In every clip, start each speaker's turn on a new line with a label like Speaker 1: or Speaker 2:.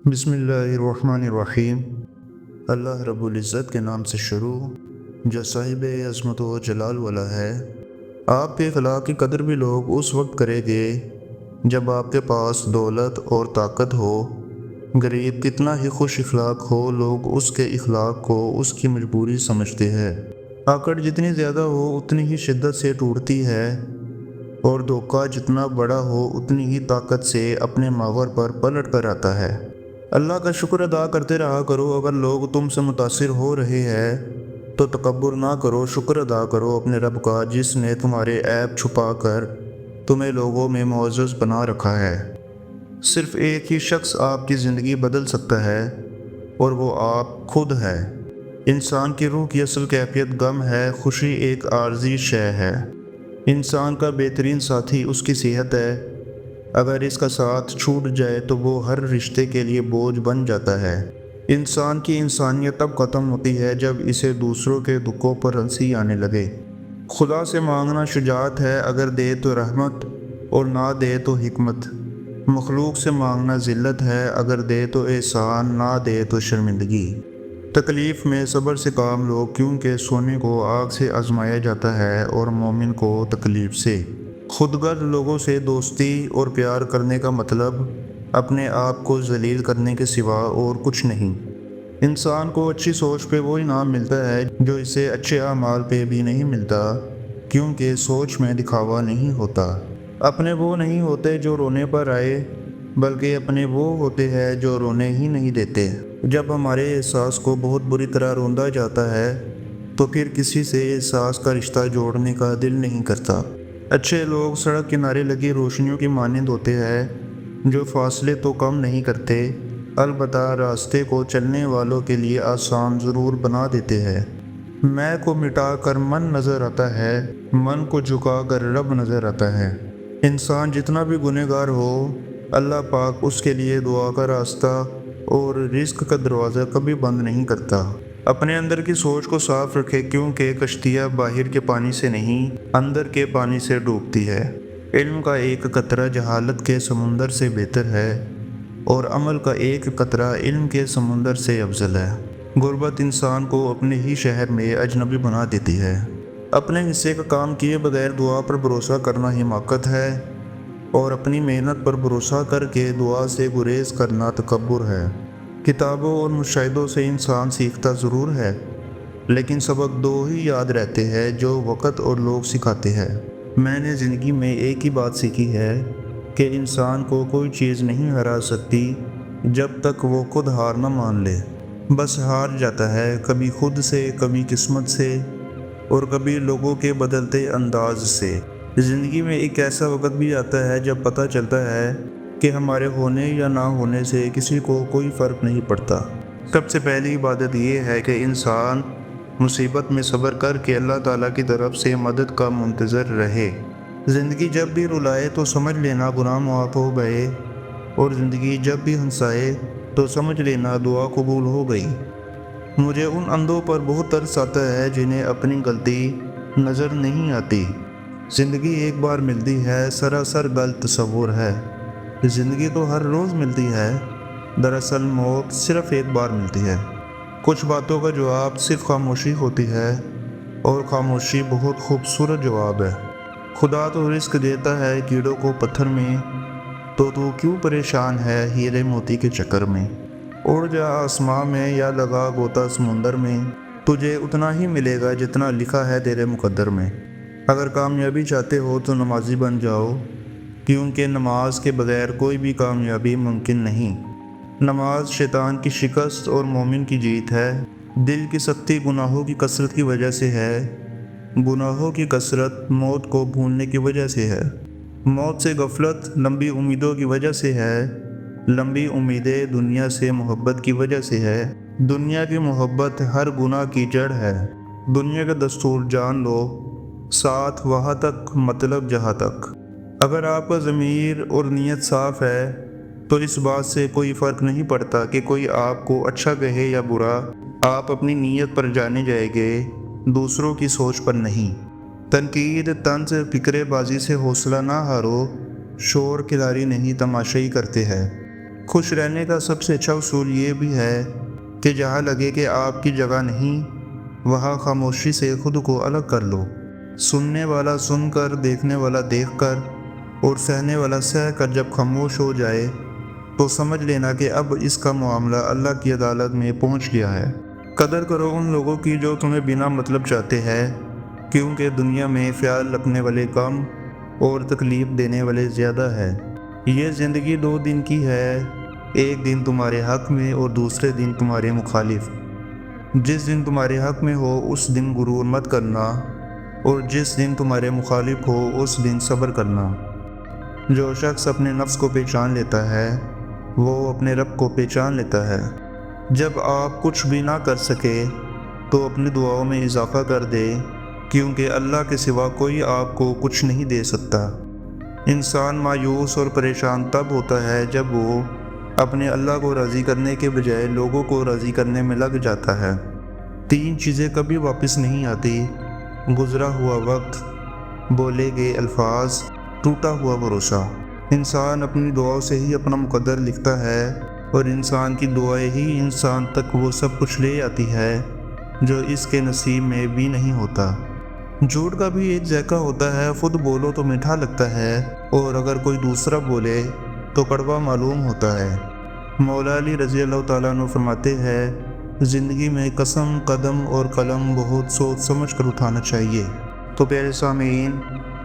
Speaker 1: بسم اللہ الرحمن الرحیم۔ اللہ رب العزت کے نام سے شروع جو صاحب عظمت و جلال والا ہے۔ آپ کے اخلاق کی قدر بھی لوگ اس وقت کریں گے جب آپ کے پاس دولت اور طاقت ہو۔ غریب کتنا ہی خوش اخلاق ہو، لوگ اس کے اخلاق کو اس کی مجبوری سمجھتے ہیں۔ آکڑ جتنی زیادہ ہو اتنی ہی شدت سے ٹوٹتی ہے، اور دھوکہ جتنا بڑا ہو اتنی ہی طاقت سے اپنے محور پر پلٹ کر آتا ہے۔ اللہ کا شکر ادا کرتے رہا کرو۔ اگر لوگ تم سے متاثر ہو رہے ہیں تو تکبر نہ کرو، شکر ادا کرو اپنے رب کا جس نے تمہارے عیب چھپا کر تمہیں لوگوں میں معزز بنا رکھا ہے۔ صرف ایک ہی شخص آپ کی زندگی بدل سکتا ہے، اور وہ آپ خود ہے۔ انسان کی روح کی اصل کیفیت غم ہے، خوشی ایک عارضی شے ہے۔ انسان کا بہترین ساتھی اس کی صحت ہے۔ اگر اس کا ساتھ چھوٹ جائے تو وہ ہر رشتے کے لیے بوجھ بن جاتا ہے۔ انسان کی انسانیت تب ختم ہوتی ہے جب اسے دوسروں کے دکھوں پر ہنسی آنے لگے۔ خدا سے مانگنا شجاعت ہے، اگر دے تو رحمت اور نہ دے تو حکمت۔ مخلوق سے مانگنا ذلت ہے، اگر دے تو احسان، نہ دے تو شرمندگی۔ تکلیف میں صبر سے کام لو، کیونکہ سونے کو آگ سے آزمایا جاتا ہے اور مومن کو تکلیف سے۔ خود غرض لوگوں سے دوستی اور پیار کرنے کا مطلب اپنے آپ کو ذلیل کرنے کے سوا اور کچھ نہیں۔ انسان کو اچھی سوچ پہ وہ انعام ملتا ہے جو اسے اچھے اعمال پہ بھی نہیں ملتا، کیونکہ سوچ میں دکھاوا نہیں ہوتا۔ اپنے وہ نہیں ہوتے جو رونے پر آئے، بلکہ اپنے وہ ہوتے ہیں جو رونے ہی نہیں دیتے۔ جب ہمارے احساس کو بہت بری طرح روندا جاتا ہے تو پھر کسی سے احساس کا رشتہ جوڑنے کا دل نہیں کرتا۔ اچھے لوگ سڑک کنارے لگی روشنیوں کی مانند ہوتے ہیں جو فاصلے تو کم نہیں کرتے، البتہ راستے کو چلنے والوں کے لیے آسان ضرور بنا دیتے ہیں۔ میں کو مٹا کر من نظر آتا ہے، من کو جھکا کر رب نظر آتا ہے۔ انسان جتنا بھی گنہگار ہو، اللہ پاک اس کے لیے دعا کا راستہ اور رزق کا دروازہ کبھی بند نہیں کرتا۔ اپنے اندر کی سوچ کو صاف رکھے، کیونکہ کشتیاں باہر کے پانی سے نہیں اندر کے پانی سے ڈوبتی ہے۔ علم کا ایک قطرہ جہالت کے سمندر سے بہتر ہے، اور عمل کا ایک قطرہ علم کے سمندر سے افضل ہے۔ غربت انسان کو اپنے ہی شہر میں اجنبی بنا دیتی ہے۔ اپنے حصے کا کام کیے بغیر دعا پر بھروسہ کرنا حماقت ہے، اور اپنی محنت پر بھروسہ کر کے دعا سے گریز کرنا تکبر ہے۔ کتابوں اور مشاہدوں سے انسان سیکھتا ضرور ہے، لیکن سبق دو ہی یاد رہتے ہیں جو وقت اور لوگ سکھاتے ہیں۔ میں نے زندگی میں ایک ہی بات سیکھی ہے کہ انسان کو کوئی چیز نہیں ہرا سکتی جب تک وہ خود ہار نہ مان لے۔ بس ہار جاتا ہے، کبھی خود سے، کبھی قسمت سے، اور کبھی لوگوں کے بدلتے انداز سے۔ زندگی میں ایک ایسا وقت بھی آتا ہے جب پتہ چلتا ہے کہ ہمارے ہونے یا نہ ہونے سے کسی کو کوئی فرق نہیں پڑتا۔ سب سے پہلی عبادت یہ ہے کہ انسان مصیبت میں صبر کر کے اللہ تعالیٰ کی طرف سے مدد کا منتظر رہے۔ زندگی جب بھی رلائے تو سمجھ لینا گناہ معاف ہو گئے، اور زندگی جب بھی ہنسائے تو سمجھ لینا دعا قبول ہو گئی۔ مجھے ان اندھوں پر بہت ترس آتا ہے جنہیں اپنی غلطی نظر نہیں آتی۔ زندگی ایک بار ملتی ہے، سراسر غلط تصور ہے۔ زندگی تو ہر روز ملتی ہے، دراصل موت صرف ایک بار ملتی ہے۔ کچھ باتوں کا جواب صرف خاموشی ہوتی ہے، اور خاموشی بہت خوبصورت جواب ہے۔ خدا تو رزق دیتا ہے کیڑوں کو پتھر میں، تو کیوں پریشان ہے ہیرے موتی کے چکر میں۔ اڑ جا آسماں میں یا لگا غوطہ سمندر میں، تجھے اتنا ہی ملے گا جتنا لکھا ہے تیرے مقدر میں۔ اگر کامیابی چاہتے ہو تو نمازی بن جاؤ، کیونکہ نماز کے بغیر کوئی بھی کامیابی ممکن نہیں۔ نماز شیطان کی شکست اور مومن کی جیت ہے۔ دل کی سختی گناہوں کی کثرت کی وجہ سے ہے، گناہوں کی کثرت موت کو بھولنے کی وجہ سے ہے۔ موت سے غفلت لمبی امیدوں کی وجہ سے ہے، لمبی امیدیں دنیا سے محبت کی وجہ سے ہے۔ دنیا کی محبت ہر گناہ کی جڑ ہے۔ دنیا کا دستور جان لو، ساتھ وہاں تک مطلب جہاں تک۔ اگر آپ کا ضمیر اور نیت صاف ہے تو اس بات سے کوئی فرق نہیں پڑتا کہ کوئی آپ کو اچھا کہے یا برا، آپ اپنی نیت پر جانے جائیں گے، دوسروں کی سوچ پر نہیں۔ تنقید، طنز، فقرے بازی سے حوصلہ نہ ہارو، شور کھلاڑی نہیں تماشائی کرتے ہیں۔ خوش رہنے کا سب سے اچھا اصول یہ بھی ہے کہ جہاں لگے کہ آپ کی جگہ نہیں، وہاں خاموشی سے خود کو الگ کر لو۔ سننے والا سن کر، دیکھنے والا دیکھ کر اور سہنے والا سہ کر جب خاموش ہو جائے تو سمجھ لینا کہ اب اس کا معاملہ اللہ کی عدالت میں پہنچ گیا ہے۔ قدر کرو ان لوگوں کی جو تمہیں بنا مطلب چاہتے ہیں، کیونکہ دنیا میں خیال رکھنے والے کم اور تکلیف دینے والے زیادہ ہے۔ یہ زندگی 2 دن کی ہے، ایک دن تمہارے حق میں اور دوسرے دن تمہارے مخالف۔ جس دن تمہارے حق میں ہو اس دن غرور مت کرنا، اور جس دن تمہارے مخالف ہو اس دن صبر کرنا۔ جو شخص اپنے نفس کو پہچان لیتا ہے وہ اپنے رب کو پہچان لیتا ہے۔ جب آپ کچھ بھی نہ کر سکے تو اپنی دعاؤں میں اضافہ کر دے، کیونکہ اللہ کے سوا کوئی آپ کو کچھ نہیں دے سکتا۔ انسان مایوس اور پریشان تب ہوتا ہے جب وہ اپنے اللہ کو راضی کرنے کے بجائے لوگوں کو راضی کرنے میں لگ جاتا ہے۔ 3 چیزیں کبھی واپس نہیں آتی: گزرا ہوا وقت، بولے گئے الفاظ، ٹوٹا ہوا بھروسہ۔ انسان اپنی دعاؤں سے ہی اپنا مقدر لکھتا ہے، اور انسان کی دعائیں ہی انسان تک وہ سب کچھ لے آتی ہے جو اس کے نصیب میں بھی نہیں ہوتا۔ جھوٹ کا بھی ایک ذائقہ ہوتا ہے، خود بولو تو میٹھا لگتا ہے اور اگر کوئی دوسرا بولے تو کڑوا معلوم ہوتا ہے۔ مولا علی رضی اللہ تعالیٰ عنہ فرماتے ہیں، زندگی میں قسم، قدم اور قلم بہت سوچ سمجھ کر اٹھانا چاہیے۔ تو پیارے سامعین،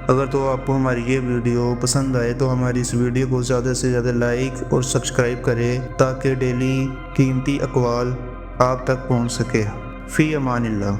Speaker 1: اگر تو آپ کو ہماری یہ ویڈیو پسند آئے تو ہماری اس ویڈیو کو زیادہ سے زیادہ لائک اور سبسکرائب کریں تاکہ ڈیلی قیمتی اقوال آپ تک پہنچ سکے۔ فی امان اللہ۔